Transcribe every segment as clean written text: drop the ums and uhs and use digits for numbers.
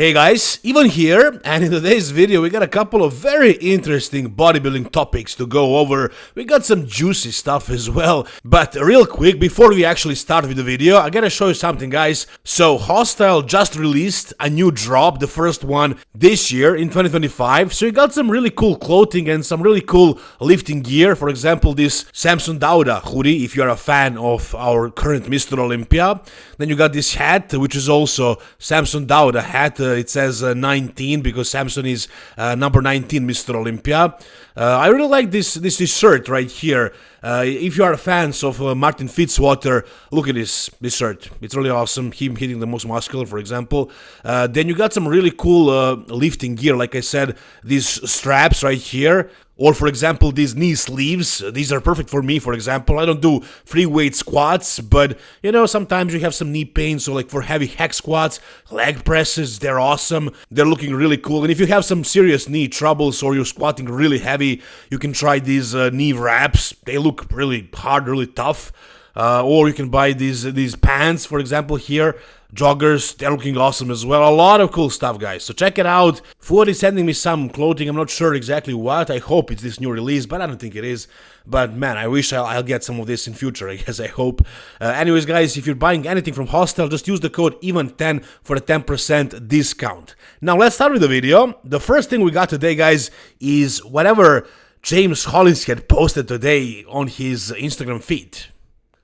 Hey guys, Ivan here, and in today's video we got a couple of very interesting bodybuilding topics to go over. We got some juicy stuff as well, but real quick, before we actually start with the video, I gotta show you something, guys. So Hosstile just released a new drop, the first one this year in 2025, so you got some really cool clothing and some really cool lifting gear. For example, this Samson Dauda hoodie, if you're a fan of our current Mr. Olympia. Then you got this hat, which is also Samson Dauda hat. It says 19 because Samson is number 19 Mr. Olympia. I really like this shirt right here. If you are fans of Martin Fitzwater, look at this shirt. It's really awesome. Him hitting the most muscular, for example. Then you got some really cool lifting gear. Like I said, these straps right here. Or, for example, these knee sleeves. These are perfect for me, for example. I don't do free weight squats, but, you know, sometimes you have some knee pain. So, like, for heavy hack squats, leg presses, they're awesome. They're looking really cool. And if you have some serious knee troubles or you're squatting really heavy, you can try these knee wraps. They look really hard, really tough. Or you can buy these pants, for example, here. Joggers, they're looking awesome as well. A lot of cool stuff, guys. So check it out. Ford is sending me some clothing. I'm not sure exactly what. I hope it's this new release, but I don't think it is. But man, I wish I'll get some of this in future, I guess, I hope. Anyways, guys, if you're buying anything from Hosstile, just use the code EVEN10 for a 10% discount. Now, let's start with the video. The first thing we got today, guys, is whatever James Hollingshead posted today on his Instagram feed.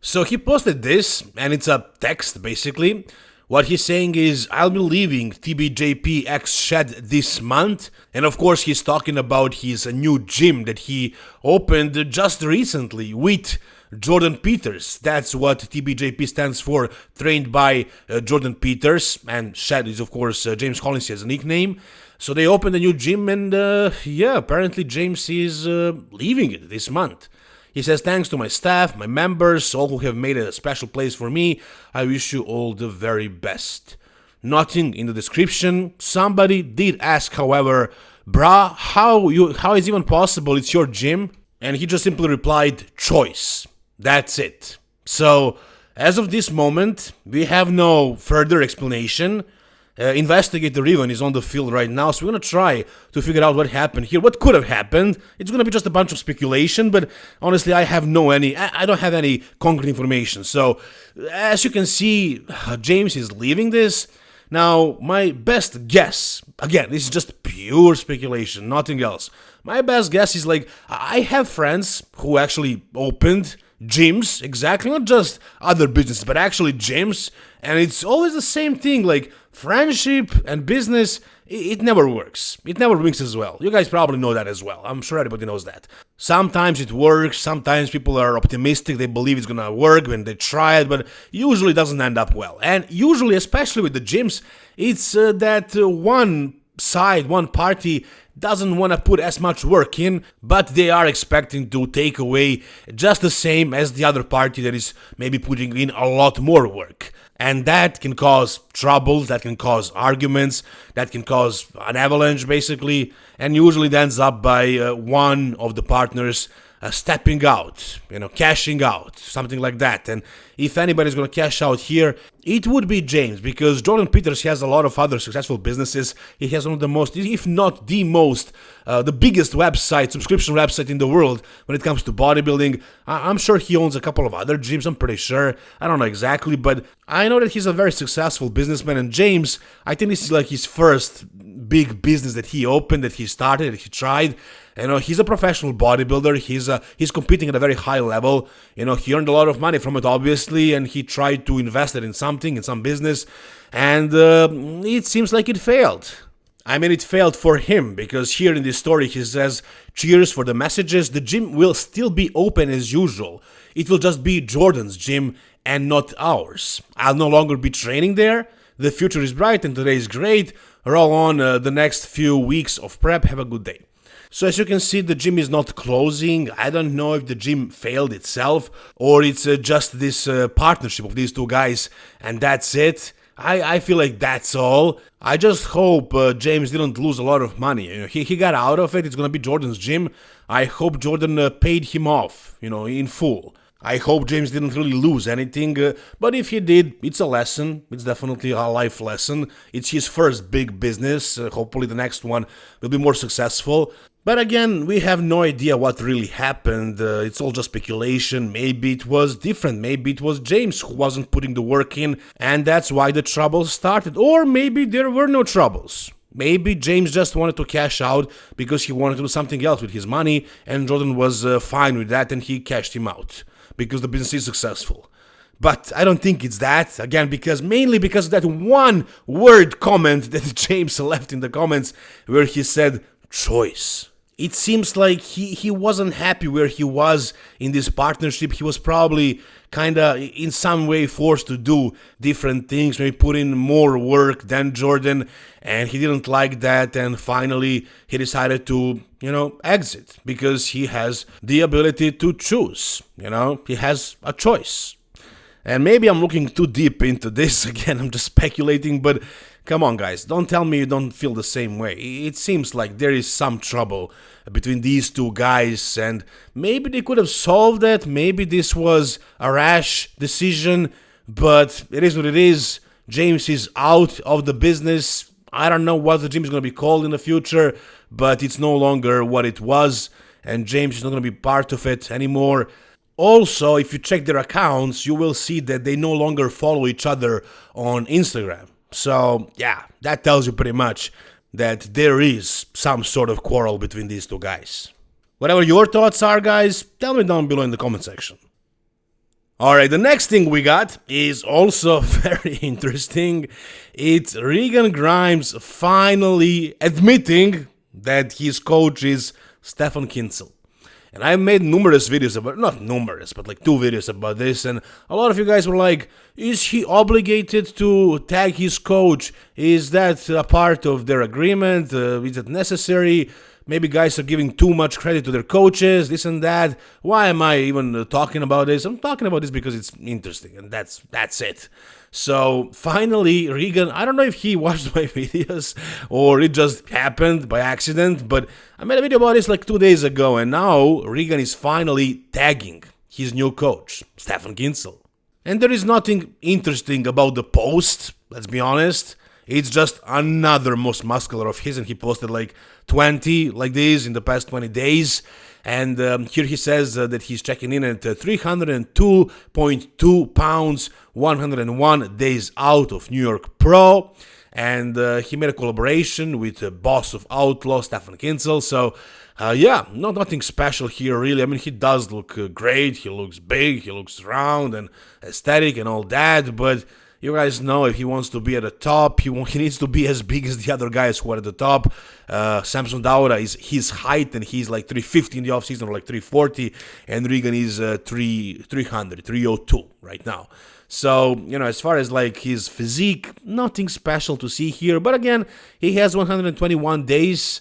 So he posted this, and it's a text, basically. What he's saying is, I'll be leaving TBJP X Shed this month. And of course, he's talking about his new gym that he opened just recently with Jordan Pieters. That's what TBJP stands for, trained by Jordan Pieters. And Shed is, of course, James Hollingshead's nickname. So they opened a new gym, and yeah, apparently James is leaving it this month. He says, thanks to my staff, my members, all who have made a special place for me. I wish you all the very best. Nothing in the description. Somebody did ask, however, brah, how is it even possible? It's your gym. And he just simply replied, choice. That's it. So, as of this moment, we have no further explanation. Investigator Regan is on the field right now, so we're gonna try to figure out what happened here, what could have happened. It's gonna be just a bunch of speculation, but honestly, I don't have any concrete information. So, as you can see, James is leaving this. Now, my best guess, again, this is just pure speculation, nothing else. My best guess is like, I have friends who actually opened gyms, exactly, not just other businesses, but actually gyms, and it's always the same thing, like, friendship and business, it never works. It never mixes well. You guys probably know that as well. I'm sure everybody knows that. Sometimes it works, sometimes people are optimistic, they believe it's gonna work when they try it, but usually it doesn't end up well. And usually, especially with the gyms, it's that one side, one party doesn't want to put as much work in, but they are expecting to take away just the same as the other party that is maybe putting in a lot more work. And that can cause troubles, that can cause arguments, that can cause an avalanche, basically, and usually it ends up by one of the partners stepping out, cashing out, something like that. And if anybody's gonna cash out here, it would be James, because Jordan Pieters has a lot of other successful businesses. He has one of the most, if not the most, the biggest subscription website in the world when it comes to bodybuilding. I'm sure he owns a couple of other gyms, I'm pretty sure. I don't know exactly, but I know that he's a very successful businessman. And James, I think this is like his first big business that he opened, that he started, that he tried. He's a professional bodybuilder. He's competing at a very high level. He earned a lot of money from it, obviously, and he tried to invest it in something, in some business, and it seems like it failed. I mean, it failed for him, because here in this story he says, cheers for the messages, the gym will still be open as usual. It will just be Jordan's gym and not ours. I'll no longer be training there. The future is bright and today is great. Roll on the next few weeks of prep. Have a good day. So as you can see, the gym is not closing. I don't know if the gym failed itself or it's just this partnership of these two guys and that's it. I feel like that's all. I just hope James didn't lose a lot of money. He got out of it. It's going to be Jordan's gym. I hope Jordan paid him off, in full. I hope James didn't really lose anything, but if he did, it's a lesson. It's definitely a life lesson. It's his first big business. Hopefully the next one will be more successful. But again, we have no idea what really happened. It's all just speculation. Maybe it was different. Maybe it was James who wasn't putting the work in, and that's why the troubles started. Or maybe there were no troubles. Maybe James just wanted to cash out because he wanted to do something else with his money, and Jordan was fine with that, and he cashed him out because the business is successful. But I don't think it's that, again, mainly because of that one word comment that James left in the comments where he said, choice. It seems like he wasn't happy where he was in this partnership. He was probably kinda in some way forced to do different things, maybe put in more work than Jordan, and he didn't like that, and finally he decided to, exit because he has the ability to choose, he has a choice. And maybe I'm looking too deep into this again, I'm just speculating, but come on guys, don't tell me you don't feel the same way. It seems like there is some trouble between these two guys, and maybe they could have solved that, maybe this was a rash decision, but it is what it is. James is out of the business. I don't know what the gym is going to be called in the future, but it's no longer what it was, and James is not going to be part of it anymore. Also, if you check their accounts, you will see that they no longer follow each other on Instagram. So, yeah, that tells you pretty much that there is some sort of quarrel between these two guys. Whatever your thoughts are, guys, tell me down below in the comment section. Alright, the next thing we got is also very interesting. It's Regan Grimes finally admitting that his coach is Stefan Kinsel. And I made numerous videos about, not numerous, but like 2 videos about this, and a lot of you guys were like, is he obligated to tag his coach? Is that a part of their agreement? Is it necessary? Maybe guys are giving too much credit to their coaches, this and that. Why am I even talking about this? I'm talking about this because it's interesting, and that's it. So finally, Regan, I don't know if he watched my videos or it just happened by accident, but I made a video about this like 2 days ago, and now Regan is finally tagging his new coach, Stefan Kinsel. And there is nothing interesting about the post, let's be honest. It's just another most muscular of his, and he posted like 20 like this in the past 20 days. And here he says that he's checking in at 302.2 pounds, 101 days out of New York Pro. And he made a collaboration with the boss of Outlaw, Stefan Kinsel. So, yeah, nothing special here, really. I mean, he does look great. He looks big, he looks round and aesthetic and all that. But you guys know if he wants to be at the top, he needs to be as big as the other guys who are at the top. Samson Dauda is his height, and he's like 350 in the offseason, or like 340, and Regan is 302 right now. So, as far as like his physique, nothing special to see here. But again, he has 121 days.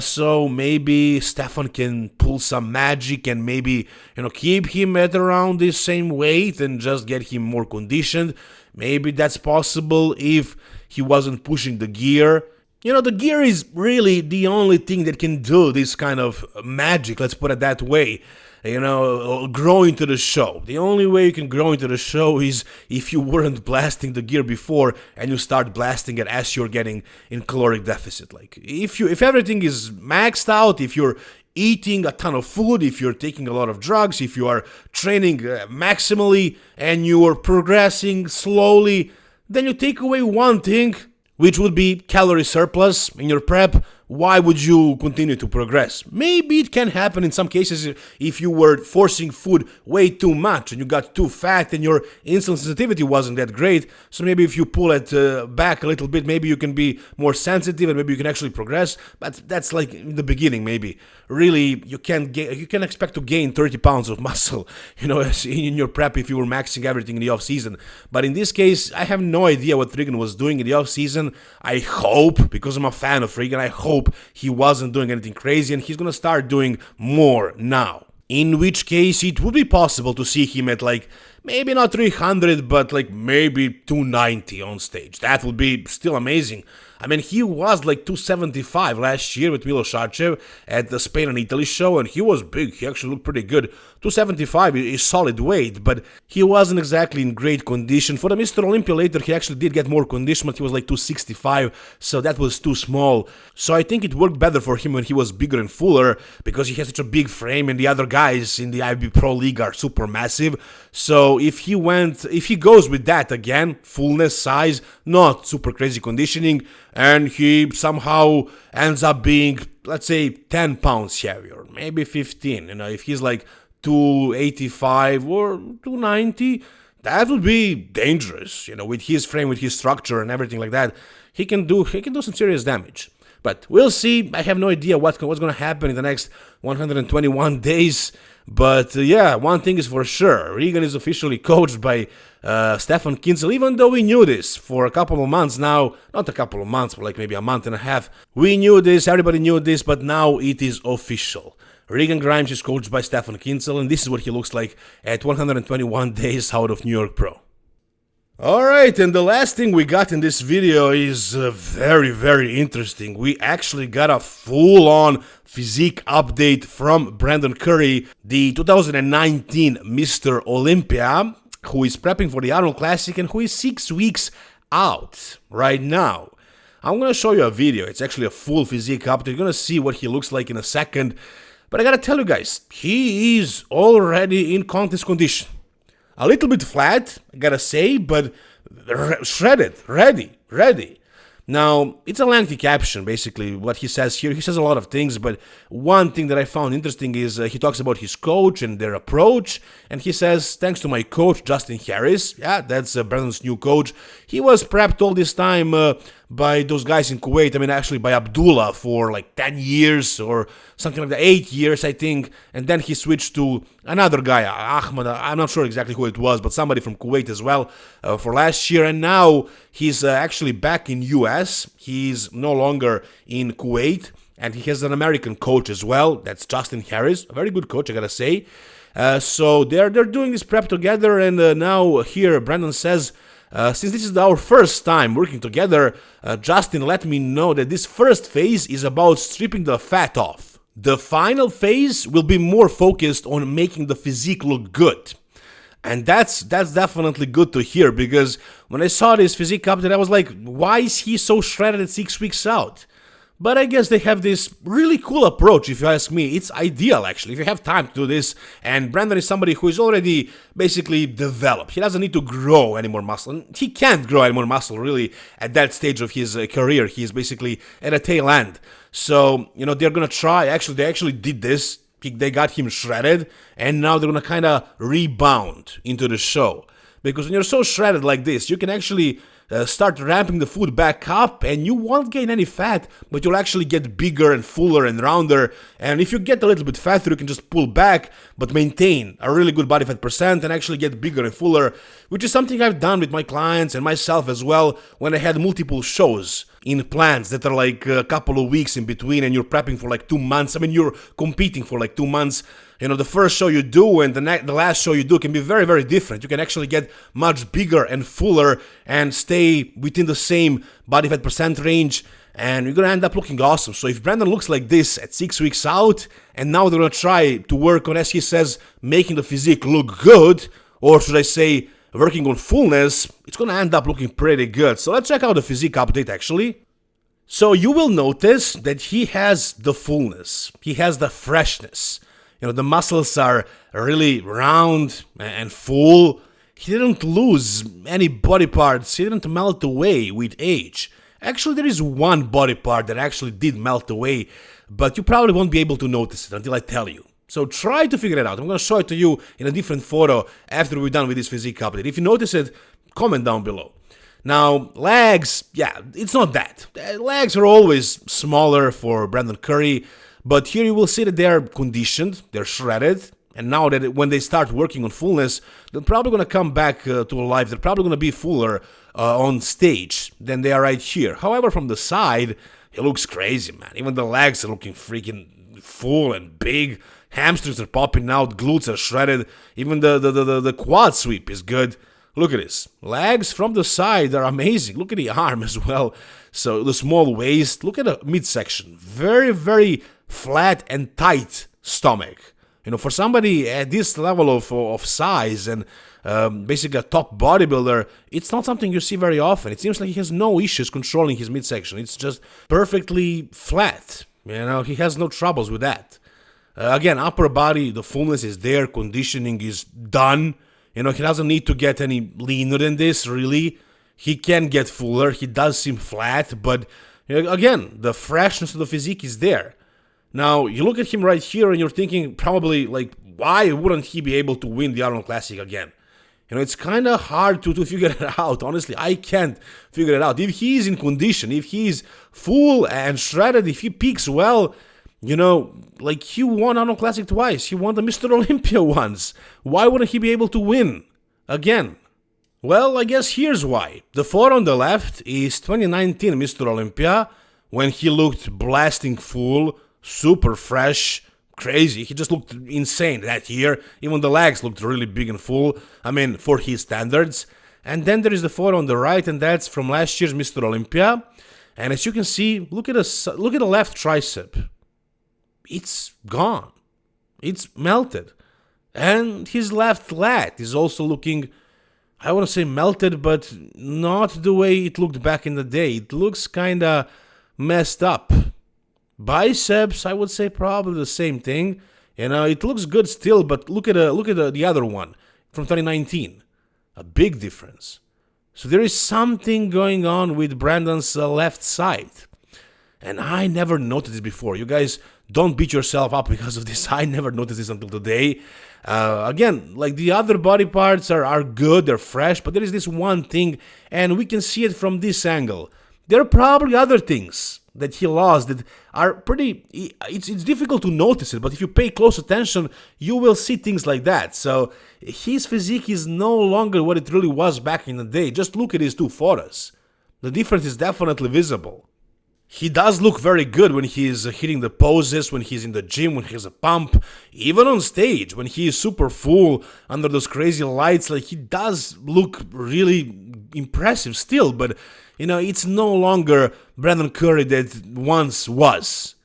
So maybe Stefan can pull some magic and maybe, keep him at around this same weight and just get him more conditioned. Maybe that's possible if he wasn't pushing the gear. The gear is really the only thing that can do this kind of magic, let's put it that way. Grow into the show. The only way you can grow into the show is if you weren't blasting the gear before and you start blasting it as you're getting in caloric deficit. Like if everything is maxed out, if you're eating a ton of food, if you're taking a lot of drugs, if you are training maximally and you are progressing slowly, then you take away one thing, which would be calorie surplus in your prep. Why would you continue to progress? Maybe it can happen in some cases if you were forcing food way too much and you got too fat and your insulin sensitivity wasn't that great. So maybe if you pull it back a little bit, maybe you can be more sensitive and maybe you can actually progress. But that's like in the beginning, maybe. Really, you can expect to gain 30 pounds of muscle, in your prep if you were maxing everything in the off season. But in this case, I have no idea what Regan was doing in the off season. I hope, because I'm a fan of Regan, I hope he wasn't doing anything crazy and he's gonna start doing more now. In which case it would be possible to see him at like maybe not 300, but like maybe 290 on stage. That would be still amazing. I mean, he was like 275 last year with Milošarčev at the Spain and Italy show, and he was big. He actually looked pretty good. 275 is solid weight, but he wasn't exactly in great condition. For the Mr. Olympia later, he actually did get more condition, but he was like 265, so that was too small. So I think it worked better for him when he was bigger and fuller, because he has such a big frame, and the other guys in the IB Pro League are super massive. So if he goes with that again, fullness, size, not super crazy conditioning, and he somehow ends up being, let's say, 10 pounds heavier, maybe 15, if he's like 285 or 290, that would be dangerous, with his frame, with his structure and everything like that. He can do some serious damage. But we'll see. I have no idea what's going to happen in the next 121 days. But yeah, one thing is for sure. Regan is officially coached by Stefan Kinsel, even though we knew this for a couple of months now. Not a couple of months, but like maybe a month and a half. We knew this, everybody knew this, but now it is official. Regan Grimes is coached by Stefan Kinsel, and this is what he looks like at 121 days out of New York Pro. Alright, and the last thing we got in this video is very, very interesting. We actually got a full-on physique update from Brandon Curry, the 2019 Mr. Olympia, who is prepping for the Arnold Classic and who is 6 weeks out right now. I'm going to show you a video. It's actually a full physique update. You're going to see what he looks like in a second. But I gotta tell you guys, he is already in contest condition. A little bit flat, I gotta say, but shredded, ready. Now, it's a lengthy caption, basically, what he says here. He says a lot of things, but one thing that I found interesting is he talks about his coach and their approach, and he says, thanks to my coach, Justin Harris. Yeah, that's Brandon's new coach. He was prepped all this time by those guys in Kuwait. I mean, actually by Abdullah for like 10 years or something like that, 8 years, I think. And then he switched to another guy, Ahmad. I'm not sure exactly who it was, but somebody from Kuwait as well for last year. And now he's actually back in US. He's no longer in Kuwait. And he has an American coach as well. That's Justin Harris, a very good coach, I gotta say. So they're doing this prep together. And now here, Brandon says, since this is our first time working together, Justin let me know that this first phase is about stripping the fat off. The final phase will be more focused on making the physique look good. And that's definitely good to hear, because when I saw this physique update, I was like, why is he so shredded at 6 weeks out? But I guess they have this really cool approach, if you ask me. It's ideal, actually, if you have time to do this. And Brandon is somebody who is already basically developed. He doesn't need to grow any more muscle. And he can't grow any more muscle, really, at that stage of his career. He's basically at a tail end. So, they're going to try. Actually, they actually did this. They got him shredded. And now they're going to kind of rebound into the show. Because when you're so shredded like this, you can actually start ramping the food back up, and you won't gain any fat, but you'll actually get bigger and fuller and rounder. And if you get a little bit fatter, you can just pull back, but maintain a really good body fat percent and actually get bigger and fuller, which is something I've done with my clients and myself as well when I had multiple shows in plans that are like a couple of weeks in between, and you're prepping for like 2 months. I mean, you're competing for like 2 months. The first show you do and the last show you do can be very, very different. You can actually get much bigger and fuller and stay within the same body fat percent range, and you're going to end up looking awesome. So if Brandon looks like this at 6 weeks out, and now they're going to try to work on, as he says, making the physique look good, or should I say, working on fullness, it's going to end up looking pretty good. So let's check out the physique update, actually. So you will notice that he has the fullness. He has the freshness. The muscles are really round and full. He didn't lose any body parts. He didn't melt away with age. Actually, there is one body part that actually did melt away, but you probably won't be able to notice it until I tell you. So try to figure it out. I'm going to show it to you in a different photo after we're done with this physique update. If you notice it, comment down below. Now, legs, yeah, it's not that. Legs are always smaller for Brandon Curry. But here you will see that they're conditioned, they're shredded, and now that when they start working on fullness, they're probably going to come back to life. They're probably going to be fuller on stage than they are right here. However, from the side, it looks crazy, man. Even the legs are looking freaking full and big. Hamstrings are popping out, glutes are shredded, even the quad sweep is good. Look at this. Legs from the side are amazing. Look at the arm as well. So the small waist. Look at the midsection. Very, very flat and tight stomach. You know, for somebody at this level of size and basically a top bodybuilder, it's not something you see very often. It seems like he has no issues controlling his midsection. It's just perfectly flat. You know, he has no troubles with that. Again, upper body, the fullness is there, conditioning is done. You know, he doesn't need to get any leaner than this, really. He can get fuller, he does seem flat, but you know, again, the freshness of the physique is there. Now, you look at him right here and you're thinking probably, like, why wouldn't he be able to win the Arnold Classic again? You know, it's kind of hard to figure it out. Honestly, I can't figure it out. If he's in condition, if he's full and shredded, if he peaks well, you know, like, he won Arnold Classic twice. He won the Mr. Olympia once. Why wouldn't he be able to win again? Well, I guess here's why. The photo on the left is 2019 Mr. Olympia, when he looked blasting full, super fresh, crazy. He just looked insane that year. Even the legs looked really big and full, I mean, for his standards. And then there is the photo on the right, and that's from last year's Mr. Olympia. And as you can see, look at the left tricep. It's gone. It's melted. And his left lat is also looking, I want to say melted, but not the way it looked back in the day. It looks kind of messed up. Biceps, I would say probably the same thing. You know, it looks good still, but look at the other one from 2019. A big difference. So there is something going on with Brandon's left side. And I never noticed this before. You guys don't beat yourself up because of this. I never noticed this until today. Again, like, the other body parts are good, they're fresh, but there is this one thing, and we can see it from this angle. There are probably other things that he lost that are pretty, it's difficult to notice it, but if you pay close attention, you will see things like that. So his physique is no longer what it really was back in the day. Just look at his two photos. The difference is definitely visible. He does look very good when he's hitting the poses, when he's in the gym, when he has a pump, even on stage, when he is super full under those crazy lights. Like, he does look really impressive still, but, you know, it's no longer Brandon Curry that once was.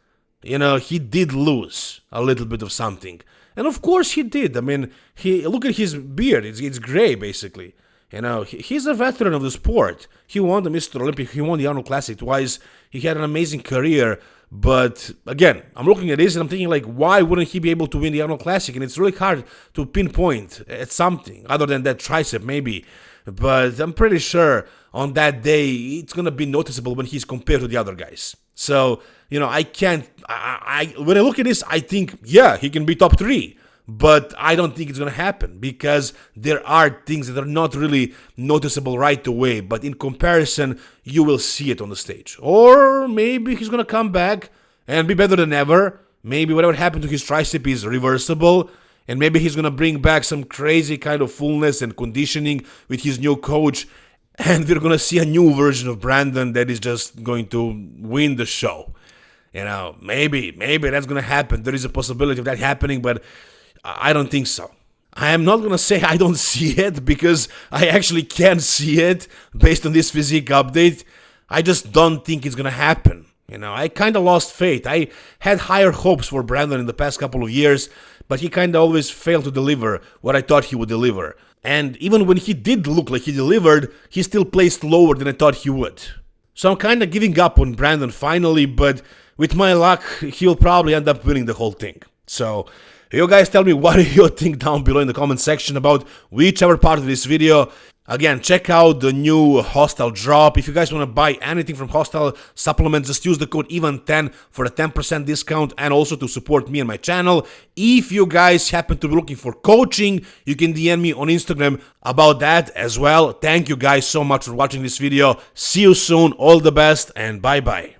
You know, he did lose a little bit of something. And of course he did. I mean, look at his beard, it's gray basically. You know, he's a veteran of the sport. He won the Mr. Olympia, he won the Arnold Classic twice. He had an amazing career. But again, I'm looking at this and I'm thinking, like, why wouldn't he be able to win the Arnold Classic? And it's really hard to pinpoint at something other than that tricep maybe. But I'm pretty sure on that day it's gonna be noticeable when he's compared to the other guys. So, you know, I can't. When I look at this, I think, yeah, he can be top 3. But I don't think it's going to happen because there are things that are not really noticeable right away. But in comparison, you will see it on the stage. Or maybe he's going to come back and be better than ever. Maybe whatever happened to his tricep is reversible. And maybe he's going to bring back some crazy kind of fullness and conditioning with his new coach. And we're going to see a new version of Brandon that is just going to win the show. You know, maybe that's going to happen. There is a possibility of that happening, but I don't think so. I am not going to say I don't see it because I actually can see it based on this physique update. I just don't think it's going to happen. You know, I kind of lost faith. I had higher hopes for Brandon in the past couple of years, but he kind of always failed to deliver what I thought he would deliver. And even when he did look like he delivered, he still placed lower than I thought he would. So I'm kind of giving up on Brandon finally, but with my luck, he'll probably end up winning the whole thing. So you guys tell me what you think down below in the comment section about whichever part of this video. Again, check out the new Hosstile Drop. If you guys want to buy anything from Hosstile supplements, just use the code EVEN10 for a 10% discount and also to support me and my channel. If you guys happen to be looking for coaching, you can DM me on Instagram about that as well. Thank you guys so much for watching this video. See you soon, all the best, and bye-bye.